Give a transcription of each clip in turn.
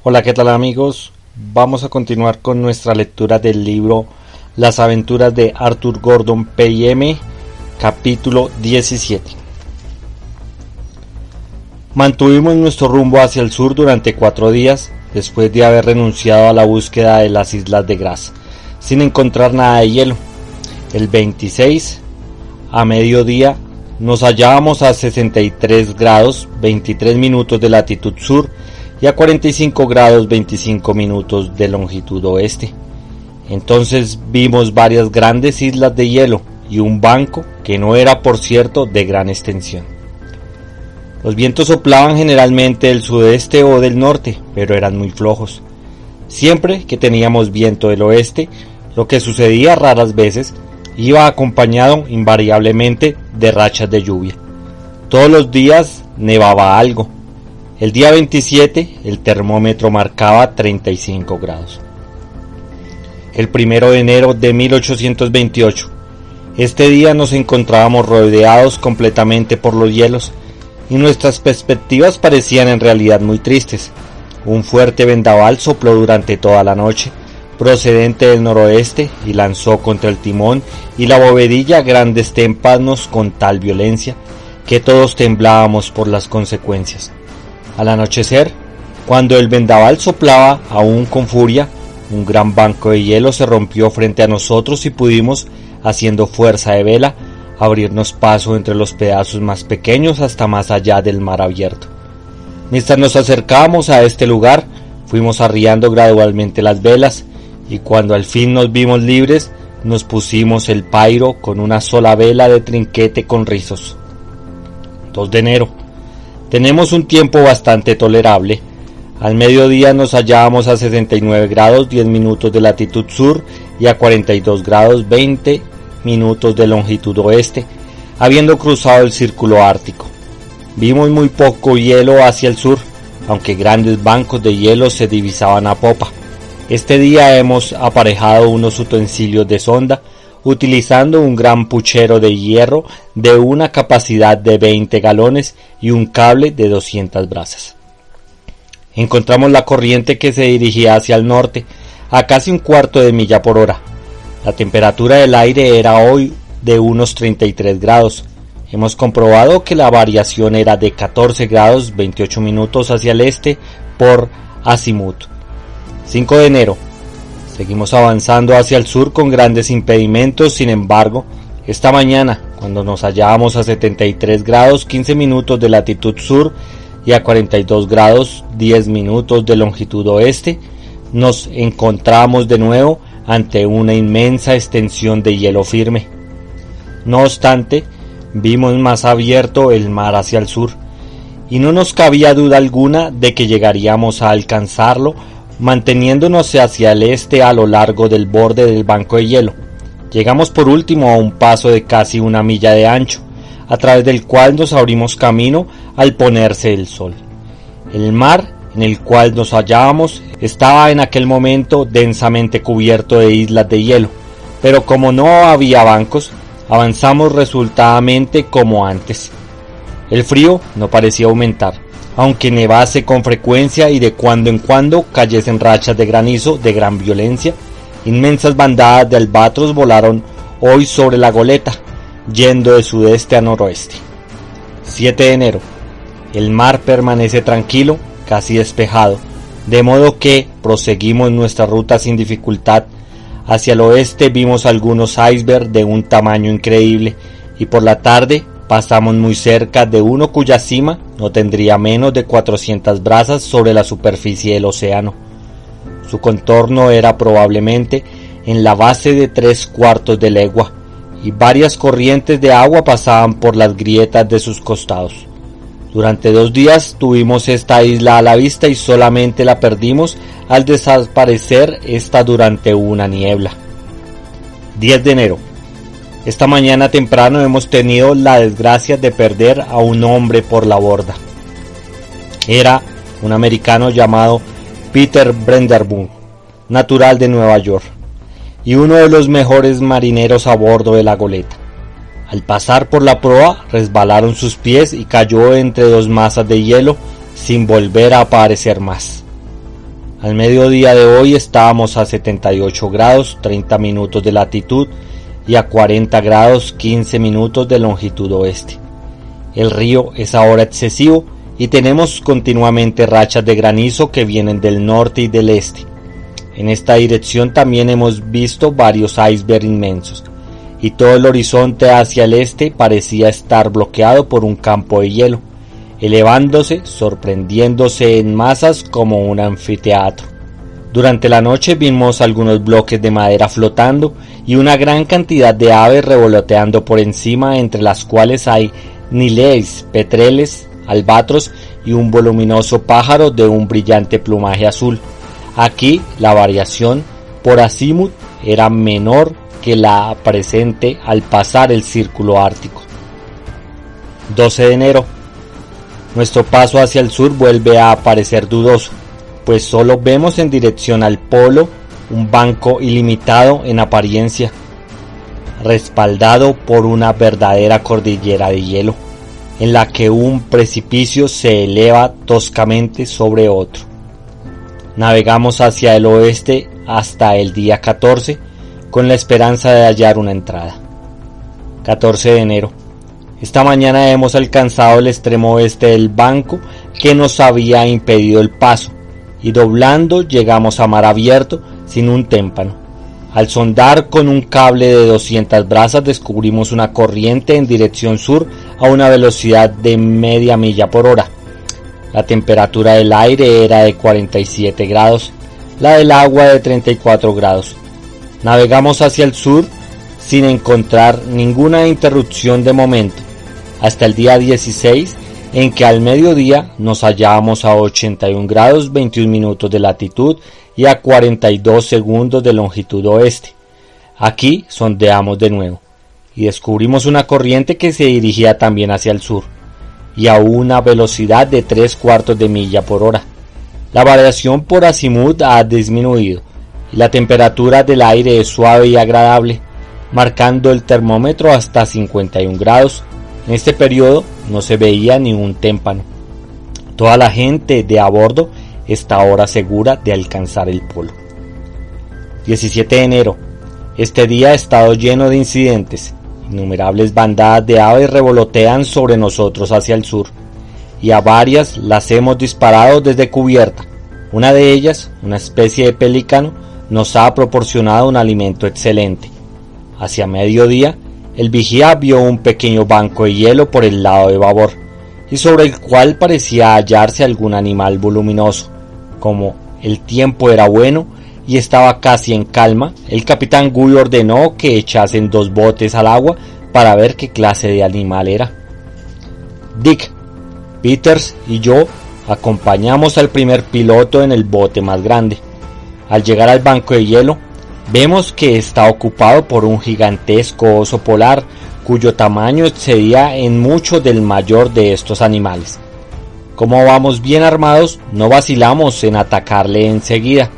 Hola, ¿qué tal amigos? Vamos a continuar con nuestra lectura del libro Las aventuras de Arthur Gordon Pym, capítulo 17. Mantuvimos nuestro rumbo hacia el sur durante 4 días, después de haber renunciado a la búsqueda de las islas de Grass, sin encontrar nada de hielo. El 26, a mediodía, nos hallábamos a 63 grados 23 minutos de latitud sur y a 45 grados 25 minutos de longitud oeste. Entonces vimos varias grandes islas de hielo y un banco que no era, por cierto, de gran extensión. Los vientos soplaban generalmente del sudeste o del norte, pero eran muy flojos. Siempre que teníamos viento del oeste, lo que sucedía raras veces, iba acompañado invariablemente de rachas de lluvia. Todos los días nevaba algo. El día 27 el termómetro marcaba 35 grados. El 1 de enero de 1828. Este día nos encontrábamos rodeados completamente por los hielos y nuestras perspectivas parecían en realidad muy tristes. Un fuerte vendaval sopló durante toda la noche, procedente del noroeste, y lanzó contra el timón y la bovedilla grandes témpanos con tal violencia que todos temblábamos por las consecuencias. Al anochecer, cuando el vendaval soplaba aún con furia, un gran banco de hielo se rompió frente a nosotros y pudimos, haciendo fuerza de vela, abrirnos paso entre los pedazos más pequeños hasta más allá del mar abierto. Mientras nos acercábamos a este lugar, fuimos arriando gradualmente las velas, y cuando al fin nos vimos libres, nos pusimos el pairo con una sola vela de trinquete con rizos. 2 de enero. Tenemos un tiempo bastante tolerable. Al mediodía nos hallábamos a 69 grados 10 minutos de latitud sur y a 42 grados 20 minutos de longitud oeste, habiendo cruzado el círculo ártico. Vimos muy poco hielo hacia el sur, aunque grandes bancos de hielo se divisaban a popa. Este día hemos aparejado unos utensilios de sonda, utilizando un gran puchero de hierro de una capacidad de 20 galones y un cable de 200 brazas. Encontramos la corriente que se dirigía hacia el norte, a casi 1/4 de milla por hora. La temperatura del aire era hoy de unos 33 grados. Hemos comprobado que la variación era de 14 grados 28 minutos hacia el este por azimut. 5 de enero. Seguimos avanzando hacia el sur con grandes impedimentos. Sin embargo, esta mañana, cuando nos hallábamos a 73 grados 15 minutos de latitud sur y a 42 grados 10 minutos de longitud oeste, nos encontramos de nuevo ante una inmensa extensión de hielo firme. No obstante, vimos más abierto el mar hacia el sur, y no nos cabía duda alguna de que llegaríamos a alcanzarlo manteniéndonos hacia el este a lo largo del borde del banco de hielo. Llegamos por último a un paso de casi 1 milla de ancho, a través del cual nos abrimos camino al ponerse el sol. El mar en el cual nos hallábamos estaba en aquel momento densamente cubierto de islas de hielo, pero como no había bancos, avanzamos resultadamente como antes. El frío no parecía aumentar, aunque nevase con frecuencia y de cuando en cuando cayesen rachas de granizo de gran violencia. Inmensas bandadas de albatros volaron hoy sobre la goleta, yendo de sudeste a noroeste. 7 de enero. El mar permanece tranquilo, casi despejado, de modo que proseguimos nuestra ruta sin dificultad. Hacia el oeste vimos algunos icebergs de un tamaño increíble, y por la tarde pasamos muy cerca de uno cuya cima no tendría menos de 400 brazas sobre la superficie del océano. Su contorno era probablemente en la base de 3/4 de legua, y varias corrientes de agua pasaban por las grietas de sus costados. Durante 2 días tuvimos esta isla a la vista y solamente la perdimos al desaparecer esta durante una niebla. 10 de enero. Esta mañana temprano hemos tenido la desgracia de perder a un hombre por la borda. Era un americano llamado Peter Brenderburg, natural de Nueva York, y uno de los mejores marineros a bordo de la goleta. Al pasar por la proa resbalaron sus pies y cayó entre 2 masas de hielo sin volver a aparecer más. Al mediodía de hoy estábamos a 78 grados 30 minutos de latitud y a 40 grados 15 minutos de longitud oeste. El río es ahora excesivo y tenemos continuamente rachas de granizo que vienen del norte y del este. En esta dirección también hemos visto varios icebergs inmensos, y todo el horizonte hacia el este parecía estar bloqueado por un campo de hielo, elevándose, sorprendiéndose en masas como un anfiteatro. Durante la noche vimos algunos bloques de madera flotando y una gran cantidad de aves revoloteando por encima, entre las cuales hay nileis, petreles, albatros y un voluminoso pájaro de un brillante plumaje azul. Aquí la variación por azimut era menor que la presente al pasar el círculo ártico. 12 de enero. Nuestro paso hacia el sur vuelve a parecer dudoso, pues solo vemos en dirección al polo un banco ilimitado en apariencia, respaldado por una verdadera cordillera de hielo, en la que un precipicio se eleva toscamente sobre otro. Navegamos hacia el oeste hasta el día 14, con la esperanza de hallar una entrada. 14 de enero. Esta mañana hemos alcanzado el extremo oeste del banco que nos había impedido el paso, y doblando llegamos a mar abierto sin un témpano. Al sondar con un cable de 200 brazas descubrimos una corriente en dirección sur a una velocidad de media milla por hora. La temperatura del aire era de 47 grados, la del agua de 34 grados. Navegamos hacia el sur sin encontrar ninguna interrupción de momento, hasta el día 16, en que al mediodía nos hallábamos a 81 grados 21 minutos de latitud y a 42 segundos de longitud oeste. Aquí sondeamos de nuevo y descubrimos una corriente que se dirigía también hacia el sur y a una velocidad de 3/4 de milla por hora. La variación por azimut ha disminuido y la temperatura del aire es suave y agradable, marcando el termómetro hasta 51 grados. En este periodo no se veía ni un témpano. Toda la gente de a bordo está ahora segura de alcanzar el polo. 17 de enero. Este día ha estado lleno de incidentes. Innumerables bandadas de aves revolotean sobre nosotros hacia el sur, y a varias las hemos disparado desde cubierta. Una de ellas, una especie de pelícano, nos ha proporcionado un alimento excelente. Hacia mediodía, el vigía vio un pequeño banco de hielo por el lado de babor, y sobre el cual parecía hallarse algún animal voluminoso. Como el tiempo era bueno y estaba casi en calma, el capitán Guy ordenó que echasen 2 botes al agua para ver qué clase de animal era. Dick, Peters y yo acompañamos al primer piloto en el bote más grande. Al llegar al banco de hielo, vemos que está ocupado por un gigantesco oso polar cuyo tamaño excedía en mucho del mayor de estos animales. Como vamos bien armados, no vacilamos en atacarle enseguida.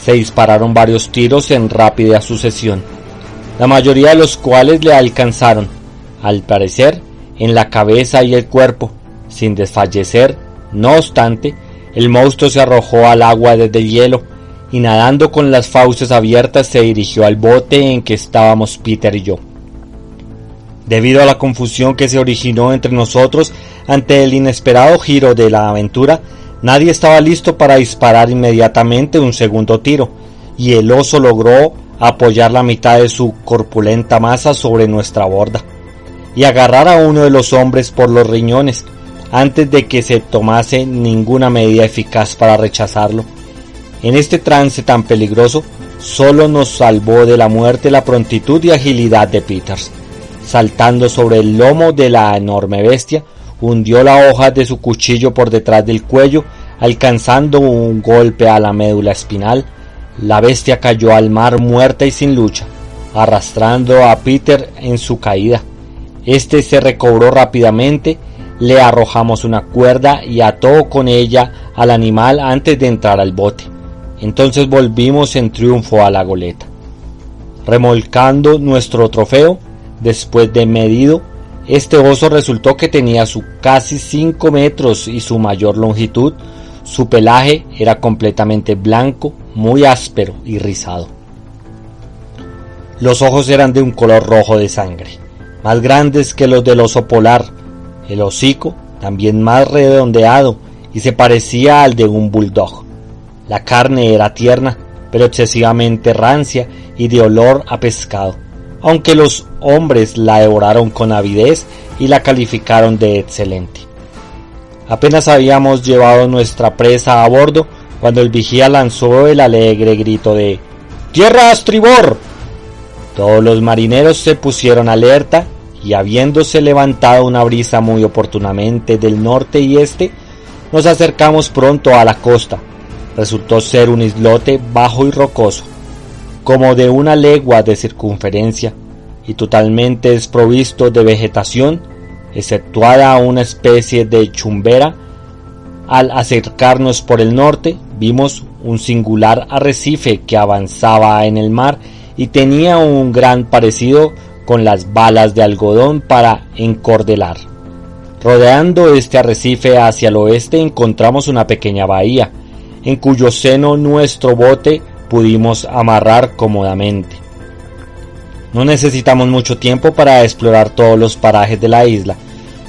Se dispararon varios tiros en rápida sucesión, la mayoría de los cuales le alcanzaron, al parecer, en la cabeza y el cuerpo, sin desfallecer. No obstante, el monstruo se arrojó al agua desde el hielo, y nadando con las fauces abiertas se dirigió al bote en que estábamos Peter y yo. Debido a la confusión que se originó entre nosotros ante el inesperado giro de la aventura, nadie estaba listo para disparar inmediatamente un segundo tiro, y el oso logró apoyar la mitad de su corpulenta masa sobre nuestra borda y agarrar a uno de los hombres por los riñones antes de que se tomase ninguna medida eficaz para rechazarlo. En este trance tan peligroso, solo nos salvó de la muerte la prontitud y agilidad de Peters. Saltando sobre el lomo de la enorme bestia, hundió la hoja de su cuchillo por detrás del cuello, alcanzando un golpe a la médula espinal. La bestia cayó al mar muerta y sin lucha, arrastrando a Peter en su caída. Este se recobró rápidamente, le arrojamos una cuerda y ató con ella al animal antes de entrar al bote. Entonces volvimos en triunfo a la goleta. Remolcando nuestro trofeo, después de medido, este oso resultó que tenía su casi 5 metros y su mayor longitud, Su pelaje era completamente blanco, muy áspero y rizado. Los ojos eran de un color rojo de sangre, más grandes que los del oso polar. El hocico también más redondeado y se parecía al de un bulldog. La carne era tierna, pero excesivamente rancia y de olor a pescado, aunque los hombres la devoraron con avidez y la calificaron de excelente. Apenas habíamos llevado nuestra presa a bordo cuando el vigía lanzó el alegre grito de ¡Tierra a estribor! Todos los marineros se pusieron alerta y, habiéndose levantado una brisa muy oportunamente del norte y este, nos acercamos pronto a la costa. Resultó ser un islote bajo y rocoso, como de 1 legua de circunferencia y totalmente desprovisto de vegetación, exceptuada una especie de chumbera. Al acercarnos por el norte, vimos un singular arrecife que avanzaba en el mar y tenía un gran parecido con las balas de algodón para encordelar. Rodeando este arrecife hacia el oeste encontramos una pequeña bahía, en cuyo seno nuestro bote pudimos amarrar cómodamente. No necesitamos mucho tiempo para explorar todos los parajes de la isla,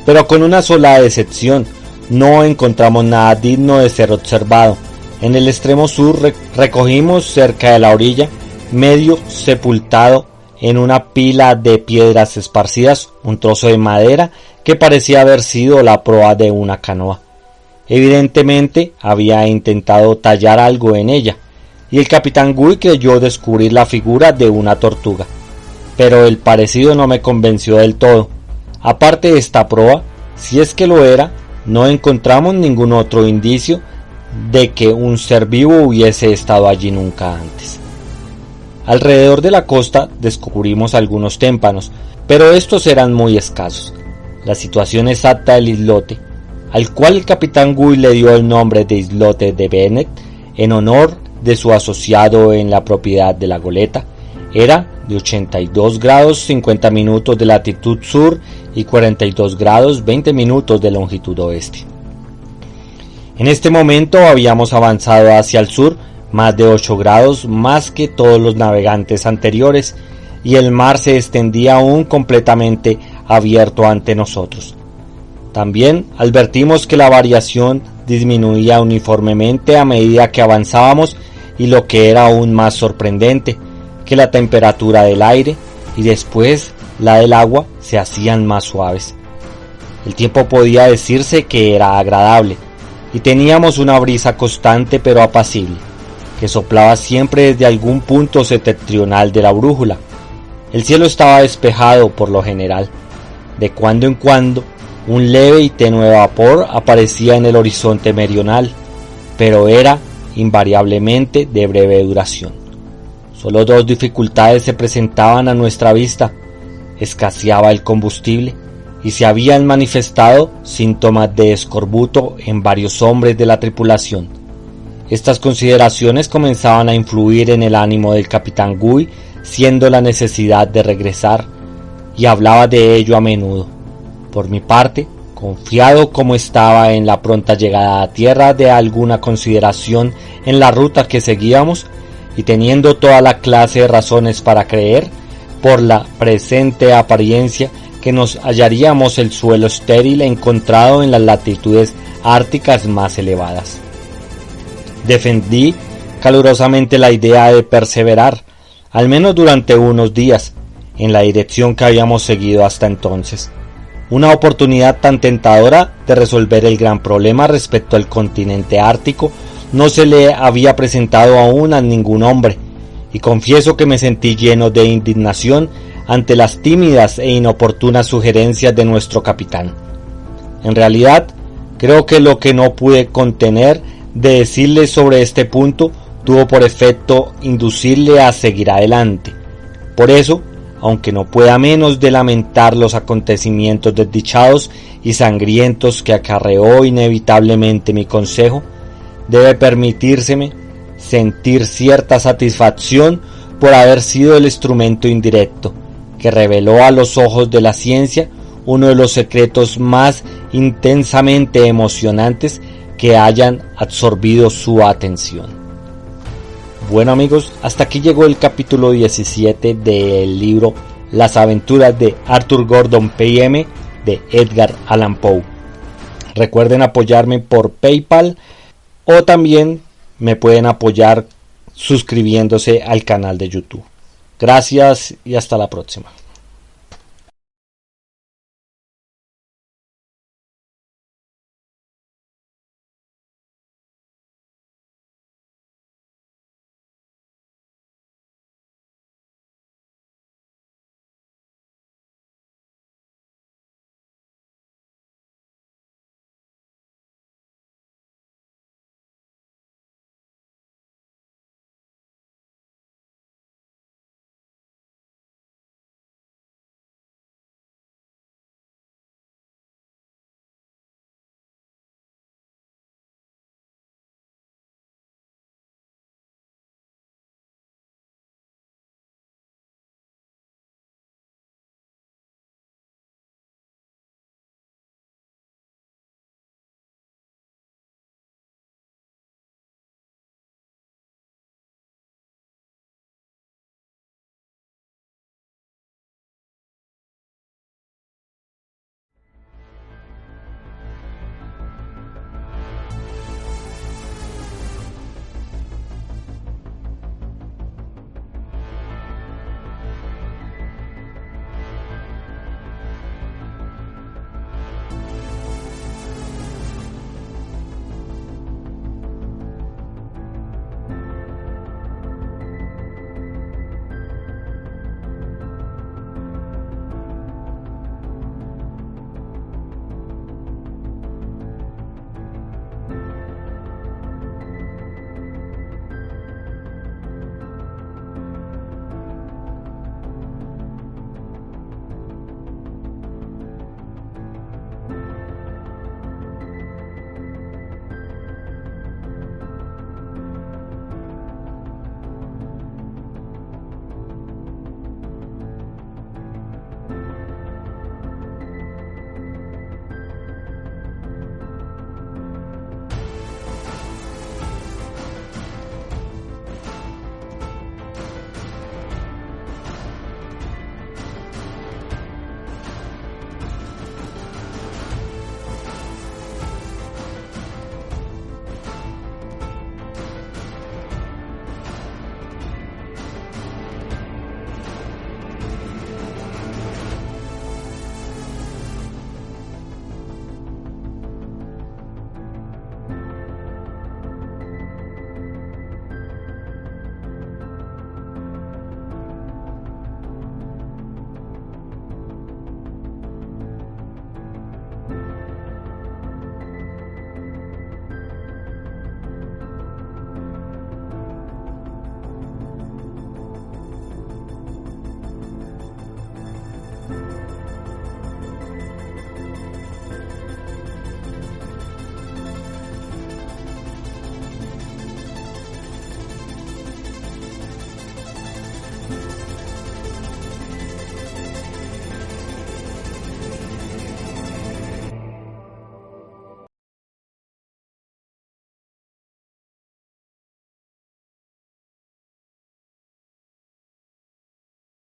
pero con una sola excepción, no encontramos nada digno de ser observado. En el extremo sur recogimos cerca de la orilla, medio sepultado en una pila de piedras esparcidas, un trozo de madera que parecía haber sido la proa de una canoa. Evidentemente había intentado tallar algo en ella, y el capitán Gui creyó descubrir la figura de una tortuga, pero el parecido no me convenció del todo. Aparte de esta proa, si es que lo era, no encontramos ningún otro indicio de que un ser vivo hubiese estado allí nunca antes. Alrededor de la costa descubrimos algunos témpanos, pero estos eran muy escasos. La situación exacta del islote, al cual el capitán Gui le dio el nombre de islote de Bennett en honor de su asociado en la propiedad de la goleta, era de 82 grados 50 minutos de latitud sur y 42 grados 20 minutos de longitud oeste. En este momento habíamos avanzado hacia el sur más de 8 grados más que todos los navegantes anteriores, y el mar se extendía aún completamente abierto ante nosotros. También advertimos que la variación disminuía uniformemente a medida que avanzábamos, y lo que era aún más sorprendente, que la temperatura del aire y después la del agua se hacían más suaves. El tiempo podía decirse que era agradable, y teníamos una brisa constante pero apacible, que soplaba siempre desde algún punto septentrional de la brújula. El cielo estaba despejado por lo general. De cuando en cuando, un leve y tenue vapor aparecía en el horizonte meridional, pero era invariablemente de breve duración. Solo 2 dificultades se presentaban a nuestra vista: escaseaba el combustible y se habían manifestado síntomas de escorbuto en varios hombres de la tripulación. Estas consideraciones comenzaban a influir en el ánimo del capitán Gui, siendo la necesidad de regresar, y hablaba de ello a menudo. Por mi parte, confiado como estaba en la pronta llegada a tierra de alguna consideración en la ruta que seguíamos, y teniendo toda la clase de razones para creer, por la presente apariencia, que nos hallaríamos el suelo estéril encontrado en las latitudes árticas más elevadas. Defendí calurosamente la idea de perseverar, al menos durante unos días, en la dirección que habíamos seguido hasta entonces. Una oportunidad tan tentadora de resolver el gran problema respecto al continente ártico no se le había presentado aún a ningún hombre, y confieso que me sentí lleno de indignación ante las tímidas e inoportunas sugerencias de nuestro capitán. En realidad, creo que lo que no pude contener de decirle sobre este punto tuvo por efecto inducirle a seguir adelante. Por eso, aunque no pueda menos de lamentar los acontecimientos desdichados y sangrientos que acarreó inevitablemente mi consejo, debe permitírseme sentir cierta satisfacción por haber sido el instrumento indirecto que reveló a los ojos de la ciencia uno de los secretos más intensamente emocionantes que hayan absorbido su atención. Bueno amigos, hasta aquí llegó el capítulo 17 del libro Las aventuras de Arthur Gordon Pym de Edgar Allan Poe. Recuerden apoyarme por PayPal o también me pueden apoyar suscribiéndose al canal de YouTube. Gracias y hasta la próxima.